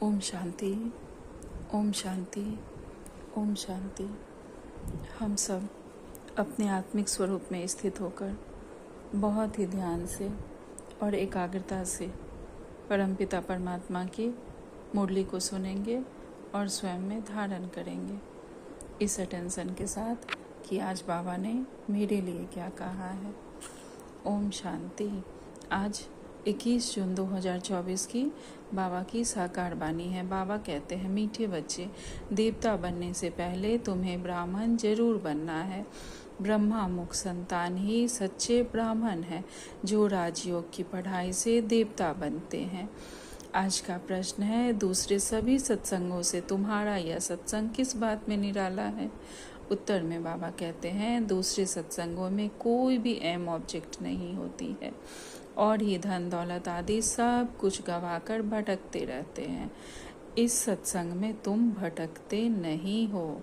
ओम शांति, ओम शांति, ओम शांति। हम सब अपने आत्मिक स्वरूप में स्थित होकर बहुत ही ध्यान से और एकाग्रता से परमपिता परमात्मा की मुरली को सुनेंगे और स्वयं में धारण करेंगे, इस अटेंशन के साथ कि आज बाबा ने मेरे लिए क्या कहा है। ओम शांति। आज 21 जून 2024 की बाबा की साकार वाणी है। बाबा कहते हैं, मीठे बच्चे, देवता बनने से पहले तुम्हें ब्राह्मण जरूर बनना है। ब्रह्मा मुख संतान ही सच्चे ब्राह्मण हैं, जो राजयोग की पढ़ाई से देवता बनते हैं। आज का प्रश्न है, दूसरे सभी सत्संगों से तुम्हारा यह सत्संग किस बात में निराला है? उत्तर में बाबा कहते हैं, दूसरे सत्संगों में कोई भी एम ऑब्जेक्ट नहीं होती है और ये धन दौलत आदि सब कुछ गवाकर भटकते रहते हैं। इस सत्संग में तुम भटकते नहीं हो।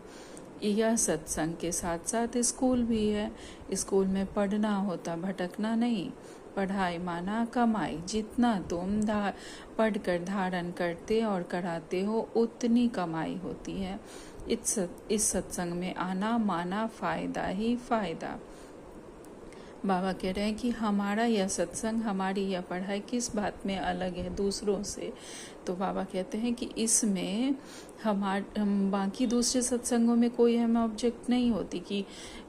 यह सत्संग के साथ साथ स्कूल भी है। स्कूल में पढ़ना होता, भटकना नहीं। पढ़ाई माना कमाई, जितना तुम पढ़कर धारण करते और कराते हो उतनी कमाई होती है। इस सत्संग में आना माना फायदा ही फायदा। बाबा कह रहे हैं कि हमारा यह सत्संग, हमारी यह पढ़ाई किस बात में अलग है दूसरों से। तो बाबा कहते हैं कि इसमें हम बाकी दूसरे सत्संगों में कोई हम ऑब्जेक्ट नहीं होती कि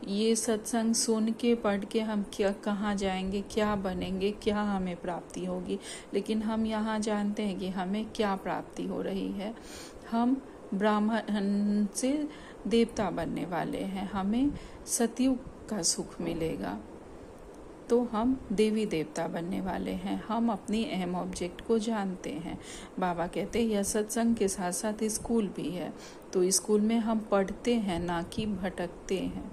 ये सत्संग सुन के पढ़ के हम क्या कहाँ जाएंगे, क्या बनेंगे, क्या हमें प्राप्ति होगी। लेकिन हम यहाँ जानते हैं कि हमें क्या प्राप्ति हो रही है। हम ब्राह्मण से देवता बनने वाले हैं, हमें सतयुग का सुख मिलेगा, तो हम देवी देवता बनने वाले हैं। हम अपनी अहम ऑब्जेक्ट को जानते हैं। बाबा कहते हैं, यह सत्संग के साथ साथ स्कूल भी है। तो स्कूल में हम पढ़ते हैं, ना कि भटकते हैं।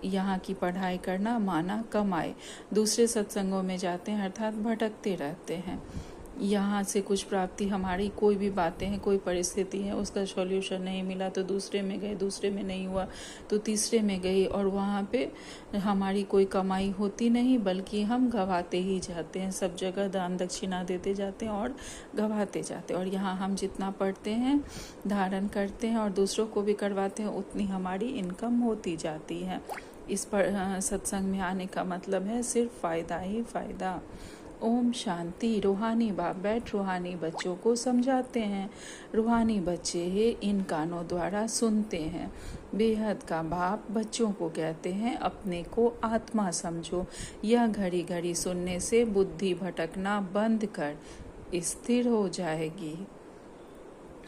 यहाँ की पढ़ाई करना माना कमाए। दूसरे सत्संगों में जाते हैं अर्थात भटकते रहते हैं। यहाँ से कुछ प्राप्ति, हमारी कोई भी बातें हैं, कोई परिस्थिति है, उसका सॉल्यूशन नहीं मिला तो दूसरे में गए, दूसरे में नहीं हुआ तो तीसरे में गई, और वहाँ पे हमारी कोई कमाई होती नहीं, बल्कि हम गवाते ही जाते हैं। सब जगह दान दक्षिणा देते जाते हैं और गवाते जाते हैं। और यहाँ हम जितना पढ़ते हैं, धारण करते हैं और दूसरों को भी करवाते हैं, उतनी हमारी इनकम होती जाती है। इस पर सत्संग में आने का मतलब है सिर्फ फ़ायदा ही फ़ायदा। ओम शांति। रूहानी बाप बैठ रूहानी बच्चों को समझाते हैं। रूहानी बच्चे ही इन कानों द्वारा सुनते हैं। बेहद का बाप बच्चों को कहते हैं, अपने को आत्मा समझो। यह घड़ी घड़ी सुनने से बुद्धि भटकना बंद कर स्थिर हो जाएगी।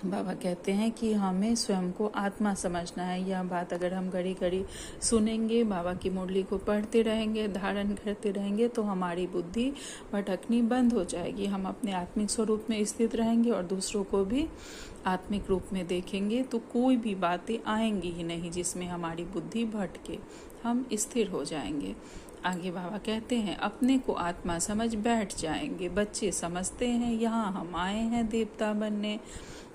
बाबा कहते हैं कि हमें स्वयं को आत्मा समझना है। यह बात अगर हम घड़ी घड़ी सुनेंगे, बाबा की मुरली को पढ़ते रहेंगे, धारण करते रहेंगे, तो हमारी बुद्धि भटकनी बंद हो जाएगी। हम अपने आत्मिक स्वरूप में स्थित रहेंगे और दूसरों को भी आत्मिक रूप में देखेंगे, तो कोई भी बातें आएंगी ही नहीं जिसमें हमारी बुद्धि भटके। हम स्थिर हो जाएंगे। आगे बाबा कहते हैं, अपने को आत्मा समझ बैठ जाएंगे। बच्चे समझते हैं, यहाँ हम आए हैं देवता बनने।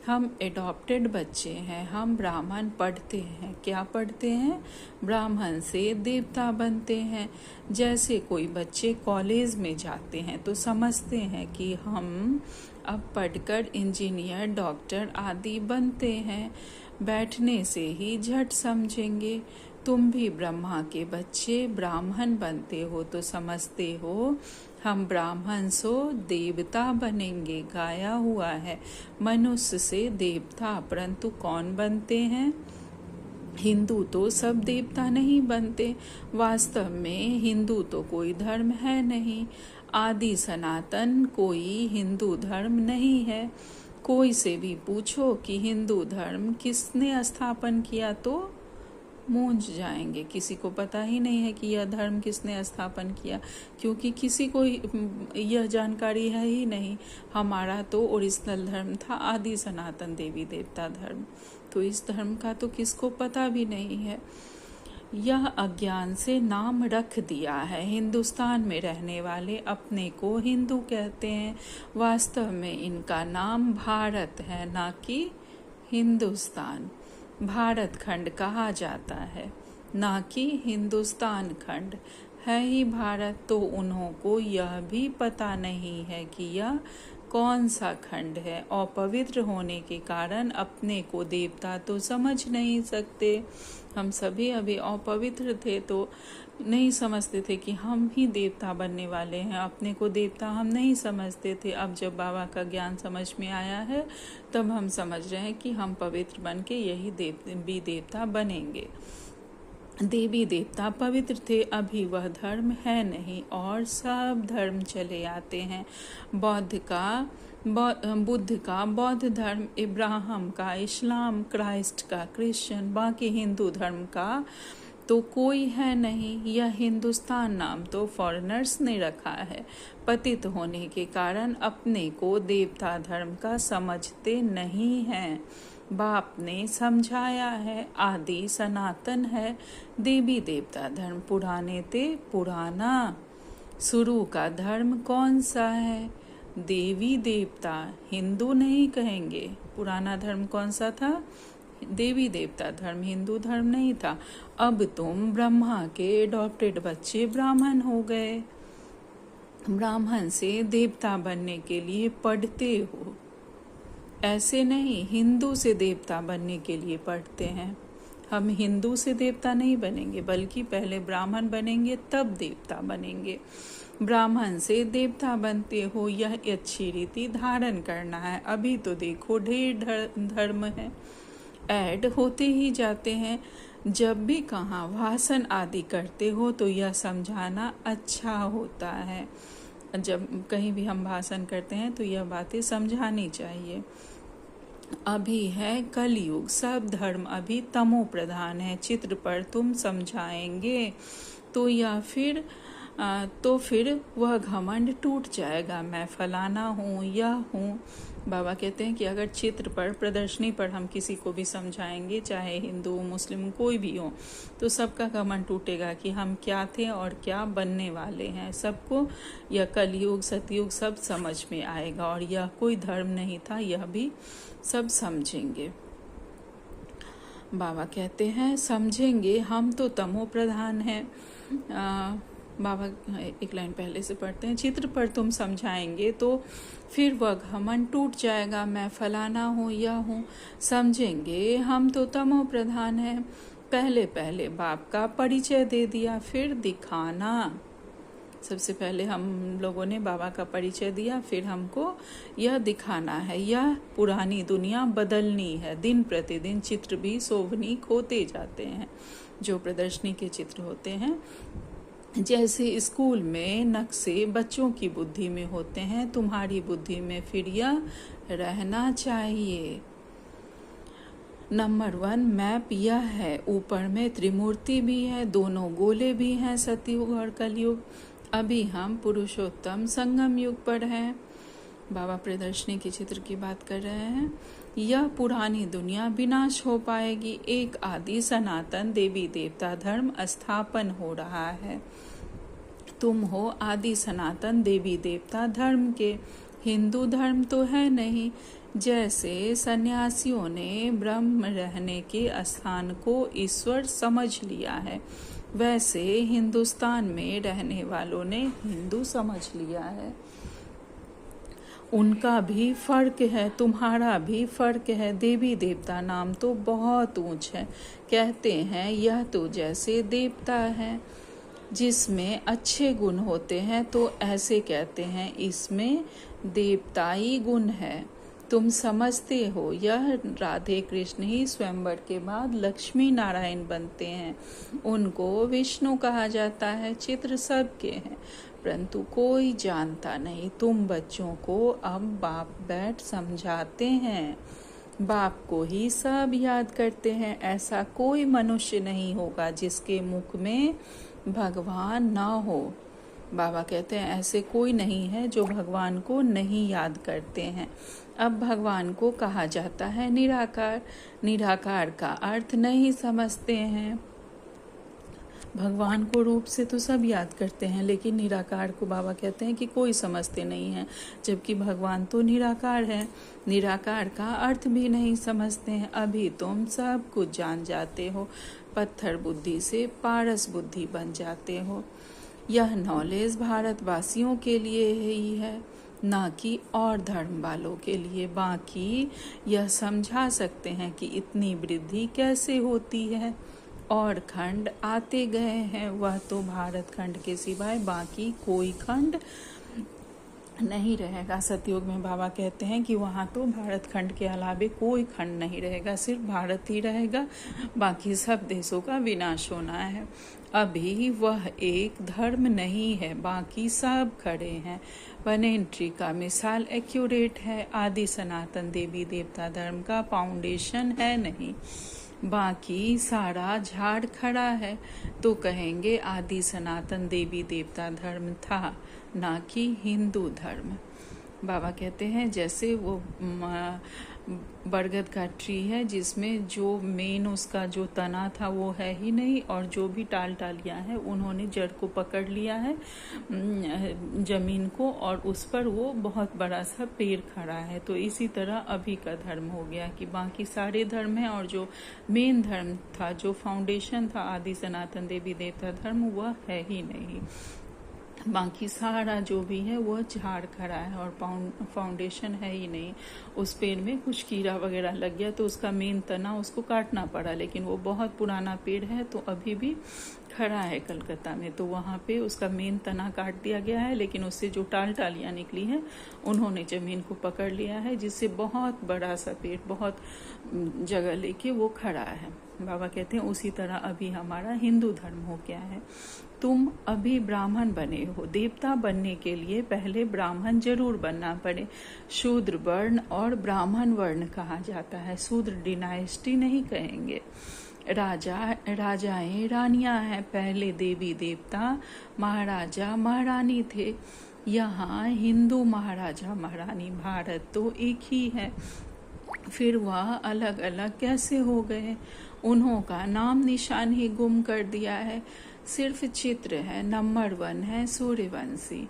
हम एडॉप्टेड बच्चे हैं। हम ब्राह्मण पढ़ते हैं। क्या पढ़ते हैं? ब्राह्मण से देवता बनते हैं। जैसे कोई बच्चे कॉलेज में जाते हैं तो समझते हैं कि हम अब पढ़कर इंजीनियर, डॉक्टर आदि बनते हैं। बैठने से ही झट समझेंगे। तुम भी ब्रह्मा के बच्चे ब्राह्मण बनते हो तो समझते हो हम ब्राह्मण सो देवता बनेंगे। गाया हुआ है, मनुष्य से देवता। परंतु कौन बनते हैं? हिंदू तो सब देवता नहीं बनते। वास्तव में हिंदू तो कोई धर्म है नहीं। आदि सनातन कोई हिंदू धर्म नहीं है। कोई से भी पूछो कि हिंदू धर्म किसने स्थापन किया तो मूंझ जाएंगे। किसी को पता ही नहीं है कि यह धर्म किसने स्थापन किया, क्योंकि किसी को यह जानकारी है ही नहीं। हमारा तो ओरिजिनल धर्म था आदि सनातन देवी देवता धर्म, तो इस धर्म का तो किसको पता भी नहीं है। यह अज्ञान से नाम रख दिया है। हिंदुस्तान में रहने वाले अपने को हिंदू कहते हैं। वास्तव में इनका नाम भारत है, ना कि हिंदुस्तान। भारत खंड कहा जाता है, ना कि हिंदुस्तान खंड। है ही भारत, तो उन्हों को यह भी पता नहीं है कि यह कौन सा खंड है। अपवित्र होने के कारण अपने को देवता तो समझ नहीं सकते। हम सभी अभी अपवित्र थे तो नहीं समझते थे कि हम ही देवता बनने वाले हैं, अपने को देवता हम नहीं समझते थे। अब जब बाबा का ज्ञान समझ में आया है तब हम समझ रहे हैं कि हम पवित्र बन के यही देवता बनेंगे। देवी देवता पवित्र थे, अभी वह धर्म है नहीं और सब धर्म चले आते हैं। बुद्ध का बौद्ध धर्म, इब्राहिम का इस्लाम, क्राइस्ट का क्रिश्चियन, बाकी हिंदू धर्म का तो कोई है नहीं। यह हिंदुस्तान नाम तो फॉरेनर्स ने रखा है। पतित होने के कारण अपने को देवता धर्म का समझते नहीं हैं। बाप ने समझाया है, आदि सनातन है देवी देवता धर्म, पुराने ते पुराना। शुरू का धर्म कौन सा है? देवी देवता। हिंदू नहीं कहेंगे। पुराना धर्म कौन सा था? देवी देवता धर्म, हिंदू धर्म नहीं था। अब तुम ब्रह्मा के एडॉप्टेड बच्चे ब्राह्मण हो गए। ब्राह्मण से देवता बनने के लिए पढ़ते हो, ऐसे नहीं हिंदू से देवता बनने के लिए पढ़ते हैं। हम हिंदू से देवता नहीं बनेंगे, बल्कि पहले ब्राह्मण बनेंगे तब देवता बनेंगे। ब्राह्मण से देवता बनते हो, यह अच्छी रीति धारण करना है। अभी तो देखो ढेर धर्म है, ऐड होते ही जाते हैं। जब भी कहाँ भाषण आदि करते हो तो यह समझाना अच्छा होता है। जब कहीं भी हम भाषण करते हैं तो यह बातें समझानी चाहिए। अभी है कलयुग, सब धर्म अभी तमो प्रधान है। चित्र पर तुम समझाएंगे तो फिर वह घमंड टूट जाएगा, मैं फलाना हूँ यह हूँ। बाबा कहते हैं कि अगर चित्र पर, प्रदर्शनी पर हम किसी को भी समझाएंगे, चाहे हिंदू मुस्लिम कोई भी हो, तो सबका घमंड टूटेगा कि हम क्या थे और क्या बनने वाले हैं। सबको यह कलयुग सतयुग सब समझ में आएगा और यह कोई धर्म नहीं था, यह भी सब समझेंगे। बाबा कहते हैं समझेंगे, हम तो तमो प्रधान हैं। बाबा एक लाइन पहले से पढ़ते हैं, चित्र पर तुम समझाएंगे तो फिर वह घमंड टूट जाएगा, मैं फलाना हूँ यह हूँ। समझेंगे हम तो तमो प्रधान हैं। पहले बाप का परिचय दे दिया, फिर दिखाना। सबसे पहले हम लोगों ने बाबा का परिचय दिया, फिर हमको यह दिखाना है। यह पुरानी दुनिया बदलनी है। दिन प्रतिदिन चित्र भी शोभनीक होते जाते हैं, जो प्रदर्शनी के चित्र होते हैं। जैसे स्कूल में नक्शे बच्चों की बुद्धि में होते हैं, तुम्हारी बुद्धि में फिर यह रहना चाहिए। नंबर 1 मैप यह है, ऊपर में त्रिमूर्ति भी है, दोनों गोले भी हैं, सतयुग और कलयुग। अभी हम पुरुषोत्तम संगम युग पर हैं। बाबा प्रदर्शनी के चित्र की बात कर रहे हैं। यह पुरानी दुनिया विनाश हो पाएगी, एक आदि सनातन देवी देवता धर्म स्थापन हो रहा है। तुम हो आदि सनातन देवी देवता धर्म के। हिंदू धर्म तो है नहीं। जैसे सन्यासियों ने ब्रह्म रहने के स्थान को ईश्वर समझ लिया है, वैसे हिंदुस्तान में रहने वालों ने हिंदू समझ लिया है। उनका भी फर्क है, तुम्हारा भी फर्क है। देवी देवता नाम तो बहुत ऊंच है। कहते हैं यह तो जैसे देवता है जिसमें अच्छे गुण होते हैं, तो ऐसे कहते हैं इसमें देवताई गुण है। तुम समझते हो यह राधे कृष्ण ही स्वयंवर के बाद लक्ष्मी नारायण बनते हैं, उनको विष्णु कहा जाता है। चित्र सबके हैं परंतु कोई जानता नहीं। तुम बच्चों को अब बाप बैठ समझाते हैं, बाप को ही सब याद करते हैं। ऐसा कोई मनुष्य नहीं होगा जिसके मुख में भगवान ना हो। बाबा कहते हैं ऐसे कोई नहीं है जो भगवान को नहीं याद करते हैं। अब भगवान को कहा जाता है निराकार। निराकार का अर्थ नहीं समझते हैं। भगवान को रूप से तो सब याद करते हैं, लेकिन निराकार को बाबा कहते हैं कि कोई समझते नहीं है, जबकि भगवान तो निराकार है। निराकार का अर्थ भी नहीं समझते हैं। अभी तुम सब कुछ जान जाते हो, पत्थर बुद्धि से पारस बुद्धि बन जाते हो। यह नॉलेज भारतवासियों के लिए ही है। ना कि और धर्म वालों के लिए। बाकी यह समझा सकते हैं कि इतनी वृद्धि कैसे होती है। और खंड आते गए हैं, वह तो भारत खंड के सिवाय बाकी कोई खंड नहीं रहेगा। सतयुग में बाबा कहते हैं कि वहाँ तो भारत खंड के अलावे कोई खंड नहीं रहेगा, सिर्फ भारत ही रहेगा, बाकी सब देशों का विनाश होना है। अभी वह एक धर्म नहीं है, बाकी सब खड़े हैं। पनेंट्री का मिसाल एक्यूरेट है। आदि सनातन देवी देवता धर्म का फाउंडेशन है नहीं, बाकी सारा झाड़ खड़ा है। तो कहेंगे आदि सनातन देवी देवता धर्म था, ना कि हिंदू धर्म। बाबा कहते हैं जैसे वो बरगद का ट्री है जिसमें जो मेन उसका जो तना था वो है ही नहीं, और जो भी टालियाँ हैं उन्होंने जड़ को पकड़ लिया है जमीन को, और उस पर वो बहुत बड़ा सा पेड़ खड़ा है। तो इसी तरह अभी का धर्म हो गया कि बाकी सारे धर्म हैं और जो मेन धर्म था, जो फाउंडेशन था आदि सनातन देवी देवता धर्म, वह है ही नहीं। बाकी सारा जो भी है वो झाड़ खड़ा है और फाउंडेशन है ही नहीं। उस पेड़ में कुछ कीड़ा वगैरह लग गया तो उसका मेन तना उसको काटना पड़ा, लेकिन वो बहुत पुराना पेड़ है तो अभी भी खड़ा है कलकत्ता में। तो वहाँ पे उसका मेन तना काट दिया गया है, लेकिन उससे जो टालियाँ निकली हैं उन्होंने जमीन को पकड़ लिया है, जिससे बहुत बड़ा सा पेड़ बहुत जगह लेके वो खड़ा है। बाबा कहते हैं उसी तरह अभी हमारा हिंदू धर्म हो गया है। तुम अभी ब्राह्मण बने हो, देवता बनने के लिए पहले ब्राह्मण जरूर बनना पड़े। शूद्र वर्ण और ब्राह्मण वर्ण कहा जाता है, शूद्र डिनाइस्टी नहीं कहेंगे। राजाएं रानियां हैं, पहले देवी देवता महाराजा महारानी थे। यहाँ हिंदू महाराजा महारानी, भारत तो एक ही है, फिर वह अलग अलग कैसे हो गए? उन्हों का नाम निशान ही गुम कर दिया है, सिर्फ चित्र है। नंबर 1 है सूर्यवंशी।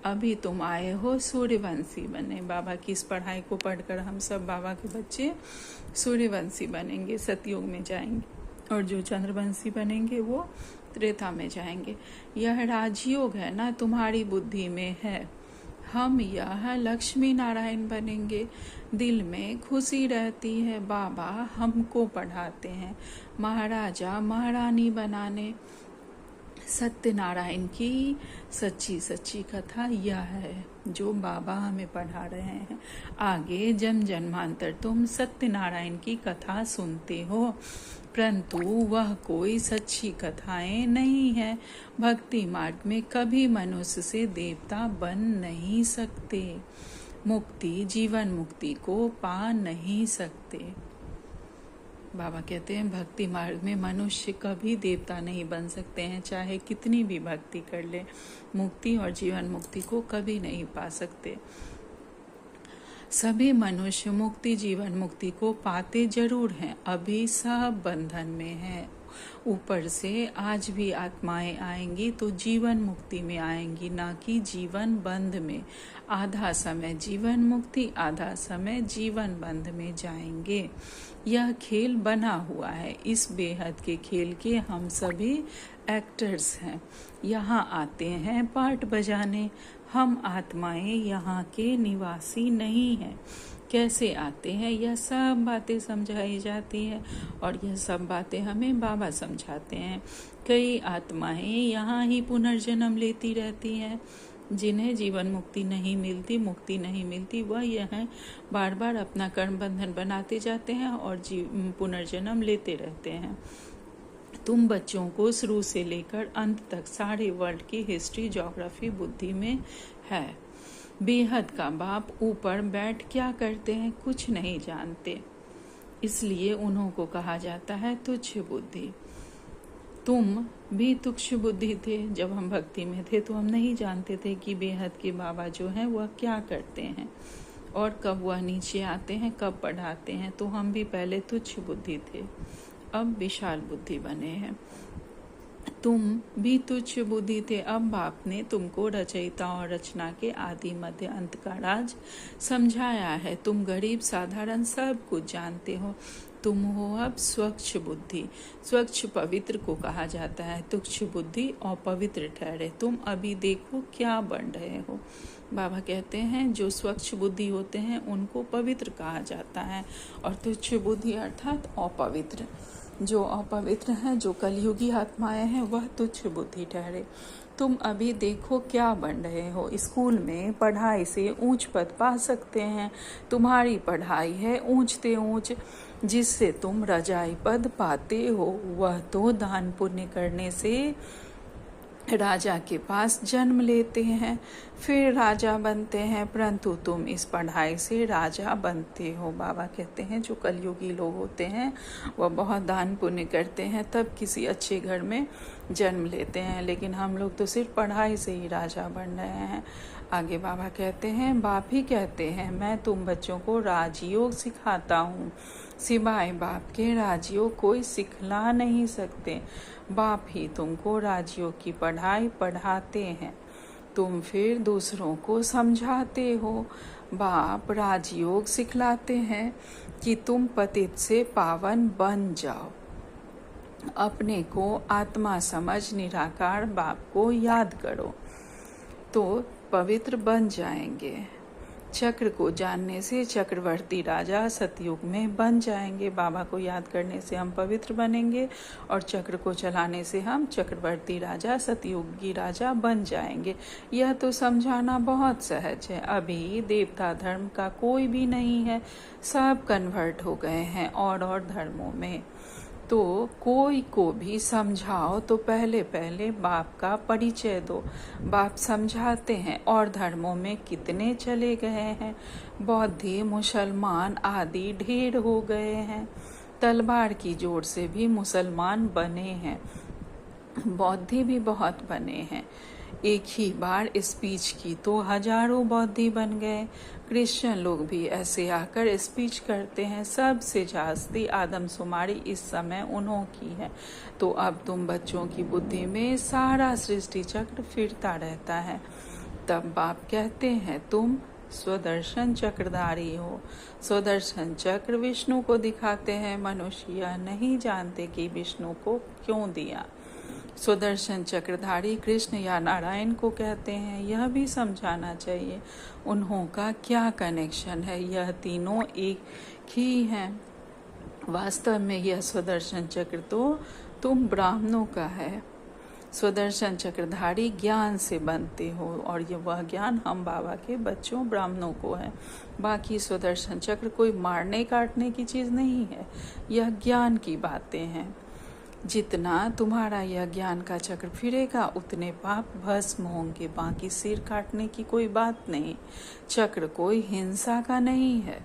अभी तुम आए हो सूर्यवंशी बने। बाबा की इस पढ़ाई को पढ़कर हम सब बाबा के बच्चे सूर्यवंशी बनेंगे, सतयुग में जाएंगे, और जो चंद्रवंशी बनेंगे वो त्रेता में जाएंगे। यह राजयोग है ना, तुम्हारी बुद्धि में है। हम यह लक्ष्मी नारायण बनेंगे, दिल में खुशी रहती है। बाबा हमको पढ़ाते हैं महाराजा महारानी बनाने। सत्यनारायण की सच्ची सच्ची कथा यह है जो बाबा हमें पढ़ा रहे हैं। आगे जन्म जन्मांतर तुम सत्यनारायण की कथा सुनते हो, परंतु वह कोई सच्ची कथाएं नहीं है। भक्ति मार्ग में कभी मनुष्य से देवता बन नहीं सकते, मुक्ति जीवन मुक्ति को पा नहीं सकते। बाबा कहते हैं भक्ति मार्ग में मनुष्य कभी देवता नहीं बन सकते हैं, चाहे कितनी भी भक्ति कर ले, मुक्ति और जीवन मुक्ति को कभी नहीं पा सकते। सभी मनुष्य मुक्ति जीवन मुक्ति को पाते जरूर हैं, अभी सब बंधन में हैं। ऊपर से आज भी आत्माएं आएंगी तो जीवन मुक्ति में आएंगी, ना कि जीवन बंध में। आधा समय जीवन मुक्ति, आधा समय जीवन बंध में जाएंगे। यह खेल बना हुआ है, इस बेहद के खेल के हम सभी एक्टर्स हैं। यहाँ आते हैं पार्ट बजाने, हम आत्माएं यहाँ के निवासी नहीं हैं। कैसे आते हैं यह सब बातें समझाई जाती है, और यह सब बातें हमें बाबा समझाते हैं। कई आत्माएं यहाँ ही पुनर्जन्म लेती रहती हैं, जिन्हें जीवन मुक्ति नहीं मिलती, मुक्ति नहीं मिलती, वह यह बार बार अपना कर्म बंधन बनाते जाते हैं और पुनर्जन्म लेते रहते हैं। तुम बच्चों को शुरू से लेकर अंत तक सारे वर्ल्ड की हिस्ट्री ज्योग्राफी बुद्धि में है। बेहद का बाप ऊपर बैठ क्या करते हैं कुछ नहीं जानते, इसलिए उन्हों को कहा जाता है तुच्छ बुद्धि। तुम भी तुच्छ बुद्धि थे। जब हम भक्ति में थे तो हम नहीं जानते थे कि बेहद के बाबा जो हैं वह क्या करते हैं और कब वह नीचे आते हैं, कब पढ़ाते हैं। तो हम भी पहले तुच्छ बुद्धि थे, अब विशाल बुद्धि बने हैं। तुम भी तुच्छ बुद्धि थे, अब बाप ने तुमको रचयिता और रचना के आदि मध्य अंत का राज समझाया है। तुम गरीब साधारण सब कुछ जानते हो। तुम हो अब स्वच्छ बुद्धि। स्वच्छ पवित्र को कहा जाता है, तुच्छ बुद्धि अपवित्र ठहरे। तुम अभी देखो क्या बन रहे हो। बाबा कहते हैं जो स्वच्छ बुद्धि होते हैं उनको पवित्र कहा जाता है, और तुच्छ बुद्धि अर्थात अपवित्र। जो अपवित्र हैं, जो कलयुगी आत्माएं हैं, वह तुच्छ बुद्धि ठहरे। तुम अभी देखो क्या बन रहे हो। स्कूल में पढ़ाई से ऊंच पद पा सकते हैं। तुम्हारी पढ़ाई है ऊंचते ऊंच, जिससे तुम रजाई पद पाते हो। वह तो दान पुण्य करने से राजा के पास जन्म लेते हैं, फिर राजा बनते हैं, परंतु तुम इस पढ़ाई से राजा बनते हो। बाबा कहते हैं जो कलयुगी लोग होते हैं वह बहुत दान पुण्य करते हैं, तब किसी अच्छे घर में जन्म लेते हैं, लेकिन हम लोग तो सिर्फ पढ़ाई से ही राजा बन रहे हैं। आगे बाबा कहते हैं, बाप ही कहते हैं मैं तुम बच्चों को राजयोग सिखाता हूँ। सिवाय बाप के राजयोग कोई सिखला नहीं सकते। बाप ही तुमको राजयोग की पढ़ाई पढ़ाते हैं, तुम फिर दूसरों को समझाते हो। बाप राजयोग सिखलाते हैं कि तुम पतित से पावन बन जाओ। अपने को आत्मा समझ निराकार बाप को याद करो तो पवित्र बन जाएंगे। चक्र को जानने से चक्रवर्ती राजा सतयुग में बन जाएंगे। बाबा को याद करने से हम पवित्र बनेंगे, और चक्र को चलाने से हम चक्रवर्ती राजा सतयुगी राजा बन जाएंगे। यह तो समझाना बहुत सहज है। अभी देवता धर्म का कोई भी नहीं है, सब कन्वर्ट हो गए हैं और धर्मों में। तो कोई को भी समझाओ तो पहले पहले बाप का परिचय दो। बाप समझाते हैं, और धर्मों में कितने चले गए हैं। बौद्धी मुसलमान आदि ढेर हो गए हैं। तलवार की जोर से भी मुसलमान बने हैं, बौद्धि भी बहुत बने हैं। एक ही बार स्पीच की तो हजारों बौद्धि बन गए। क्रिश्चियन लोग भी ऐसे आकर स्पीच करते हैं। सबसे जास्ती आदमशुमारी इस समय उन्हों की है। तो अब तुम बच्चों की बुद्धि में सारा सृष्टि चक्र फिरता रहता है। तब बाप कहते हैं तुम स्वदर्शन चक्रधारी हो। स्वदर्शन चक्र विष्णु को दिखाते हैं। मनुष्य यह नहीं जानते कि विष्णु को क्यों दिया। स्वदर्शन चक्रधारी कृष्ण या नारायण को कहते हैं, यह भी समझाना चाहिए उन्हों का क्या कनेक्शन है। यह तीनों एक ही हैं। वास्तव में यह स्वदर्शन चक्र तो तुम ब्राह्मणों का है। स्वदर्शन चक्रधारी ज्ञान से बनते हो, और ये वह ज्ञान हम बाबा के बच्चों ब्राह्मणों को है। बाकी स्वदर्शन चक्र कोई मारने काटने की चीज नहीं है, यह ज्ञान की बातें हैं। जितना तुम्हारा यह ज्ञान का चक्र फिरेगा उतने पाप भस्म होंगे। बाकी सिर काटने की कोई बात नहीं। चक्र कोई हिंसा का नहीं है।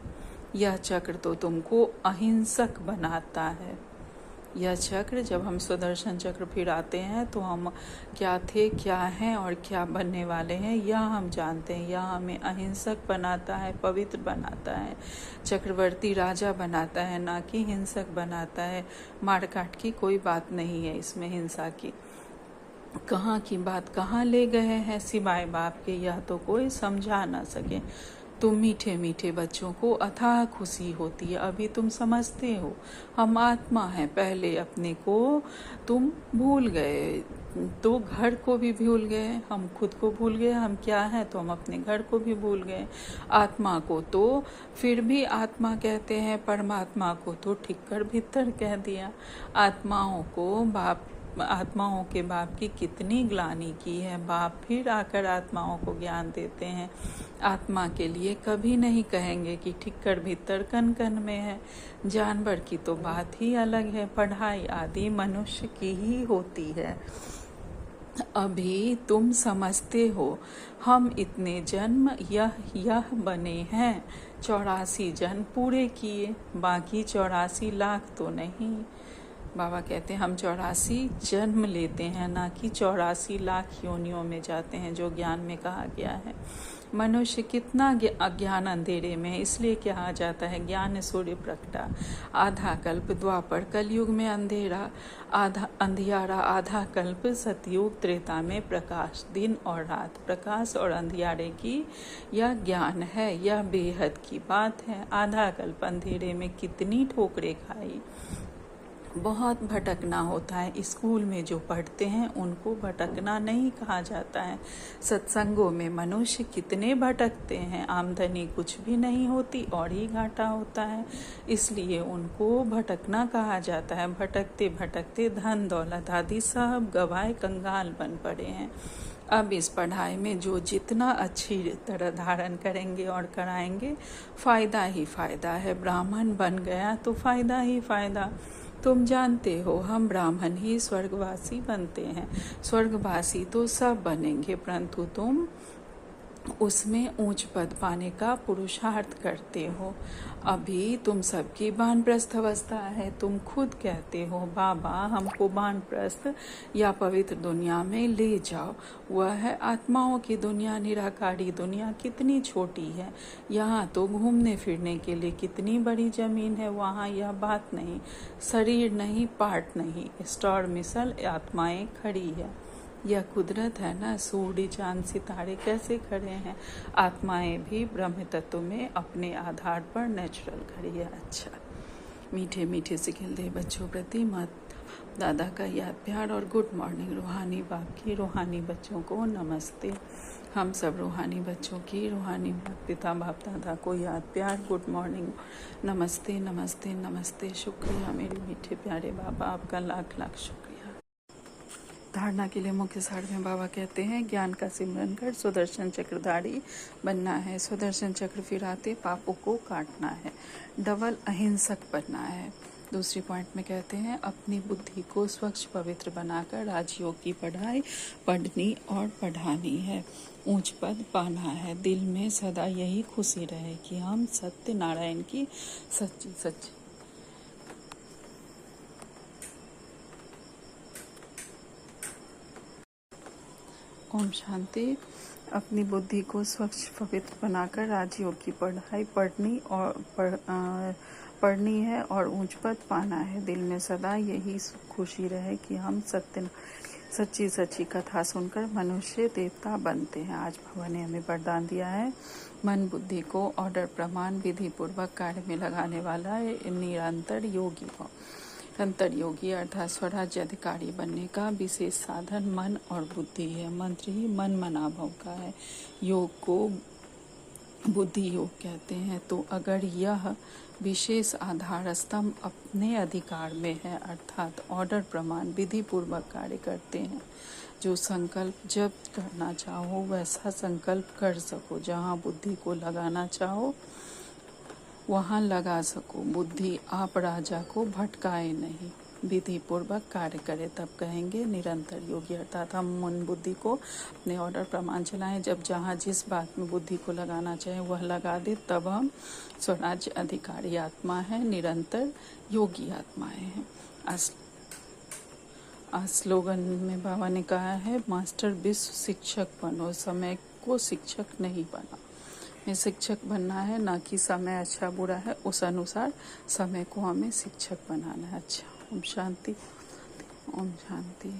यह चक्र तो तुमको अहिंसक बनाता है। यह चक्र जब हम स्वदर्शन चक्र फिराते हैं तो हम क्या थे, क्या हैं और क्या बनने वाले हैं यह हम जानते हैं। यह हमें अहिंसक बनाता है, पवित्र बनाता है, चक्रवर्ती राजा बनाता है, ना कि हिंसक बनाता है। मारकाट की कोई बात नहीं है इसमें, हिंसा की। कहाँ की बात कहाँ ले गए हैं सिवाय बाप के, यह तो कोई समझा ना सके। तुम मीठे मीठे बच्चों को अथाह खुशी होती है। अभी तुम समझते हो हम आत्मा हैं। पहले अपने को तुम भूल गए, तो घर को भी भूल गए, हम खुद को भूल गए हम क्या हैं, तो हम अपने घर को भी भूल गए। आत्मा को तो फिर भी आत्मा कहते हैं, परमात्मा को तो ठीक कर भीतर कह दिया। आत्माओं के बाप की कितनी ग्लानि की है। बाप फिर आकर आत्माओं को ज्ञान देते हैं। आत्मा के लिए कभी नहीं कहेंगे कि ठीक कर भीतर कन कन में है। जानवर की तो बात ही अलग है। पढ़ाई आदि मनुष्य की ही होती है। अभी तुम समझते हो हम इतने जन्म यह बने हैं। 84 जन्म पूरे किए, बाकी 84 लाख तो नहीं। बाबा कहते हैं हम 84 जन्म लेते हैं, ना कि 84 लाख योनियों में जाते हैं, जो ज्ञान में कहा गया है। मनुष्य कितना अज्ञान अंधेरे में है, इसलिए कहा जाता है ज्ञान सूर्य प्रगटा। आधा कल्प द्वापर कलयुग में अंधेरा, आधा अंधियारा, आधा कल्प सतयुग त्रेता में प्रकाश। दिन और रात, प्रकाश और अंधियारे की यह ज्ञान है, यह बेहद की बात है। आधा कल्प अंधेरे में कितनी ठोकरें खाई, बहुत भटकना होता है। स्कूल में जो पढ़ते हैं उनको भटकना नहीं कहा जाता है। सत्संगों में मनुष्य कितने भटकते हैं, आमदनी कुछ भी नहीं होती और ही घाटा होता है, इसलिए उनको भटकना कहा जाता है। भटकते भटकते धन दौलत आदि सब गवाए कंगाल बन पड़े हैं। अब इस पढ़ाई में जो जितना अच्छी तरह धारण करेंगे और कराएंगे, फ़ायदा ही फ़ायदा है। ब्राह्मण बन गया तो फ़ायदा ही फ़ायदा। तुम जानते हो हम ब्राह्मण ही स्वर्गवासी बनते हैं। स्वर्गवासी तो सब बनेंगे, परंतु तुम उसमें ऊंच पद पाने का पुरुषार्थ करते हो। अभी तुम सबकी वानप्रस्थ अवस्था है। तुम खुद कहते हो बाबा हमको वानप्रस्थ या पवित्र दुनिया में ले जाओ। वह है आत्माओं की दुनिया, निराकारी दुनिया कितनी छोटी है। यहाँ तो घूमने फिरने के लिए कितनी बड़ी जमीन है, वहाँ यह बात नहीं। शरीर नहीं, पार्ट नहीं, स्टार मिसल आत्माएं खड़ी है। यह कुदरत है ना, सूर्य चांद सितारे कैसे खड़े हैं, आत्माएं भी ब्रह्म तत्व में अपने आधार पर नेचुरल खड़ी है। अच्छा, मीठे मीठे से खिलते बच्चों प्रति माता दादा का याद प्यार और गुड मॉर्निंग। रूहानी बाप की रूहानी बच्चों को नमस्ते। हम सब रूहानी बच्चों की रूहानी पिता बाप दादा को याद प्यार, गुड मॉर्निंग, नमस्ते नमस्ते नमस्ते। शुक्रिया मेरे मीठे प्यारे बाबा, आपका लाख लाख शुक्रिया। धारणा के लिए मुख्य सार में बाबा कहते हैं ज्ञान का सिमरन कर सुदर्शन चक्रधारी बनना है। सुदर्शन चक्र फिराते पापों को काटना है, डबल अहिंसक बनना है। दूसरी पॉइंट में कहते हैं अपनी बुद्धि को स्वच्छ पवित्र बनाकर राजयोग की पढ़ाई पढ़नी और पढ़ानी है। ऊंच पद पाना है। दिल में सदा यही खुशी रहे कि हम सत्य नारायण की सच्ची सच्ची ओम शांति। अपनी बुद्धि को स्वच्छ पवित्र बनाकर राजयोग की पढ़ाई पढ़नी है और ऊंच पद पाना है। दिल में सदा यही खुशी रहे कि हम सच्ची सच्ची कथा सुनकर मनुष्य देवता बनते हैं। आज भगवान ने हमें वरदान दिया है, मन बुद्धि को ऑर्डर प्रमाण विधि पूर्वक कार्य में लगाने वाला निरंतर योगी हो। निरंतर योगी अर्थात स्वराज्य अधिकारी बनने का विशेष साधन मन और बुद्धि है। मंत्र ही मन मनाभव का है। योग को बुद्धि योग कहते हैं। तो अगर यह विशेष आधार स्तंभ अपने अधिकार में है, अर्थात ऑर्डर प्रमाण विधि पूर्वक कार्य करते हैं, जो संकल्प जब करना चाहो वैसा संकल्प कर सको, जहाँ बुद्धि को लगाना चाहो वहाँ लगा सको, बुद्धि आप राजा को भटकाए नहीं, विधि पूर्वक कार्य करे, तब कहेंगे निरंतर योगी। अर्थात हम मन बुद्धि को अपने ऑर्डर प्रमाण चलाएं, जब जहाँ जिस बात में बुद्धि को लगाना चाहे वह लगा दे, तब हम स्वराज्य अधिकारी आत्मा है, निरंतर योगी आत्माएं हैं। स्लोगन में बाबा ने कहा है मास्टर विश्व शिक्षक बनो, समय को शिक्षक नहीं बना। में शिक्षक बनना है, ना कि समय अच्छा बुरा है उस अनुसार समय को हमें शिक्षक बनाना है। अच्छा, ओम शांति, ओम शांति।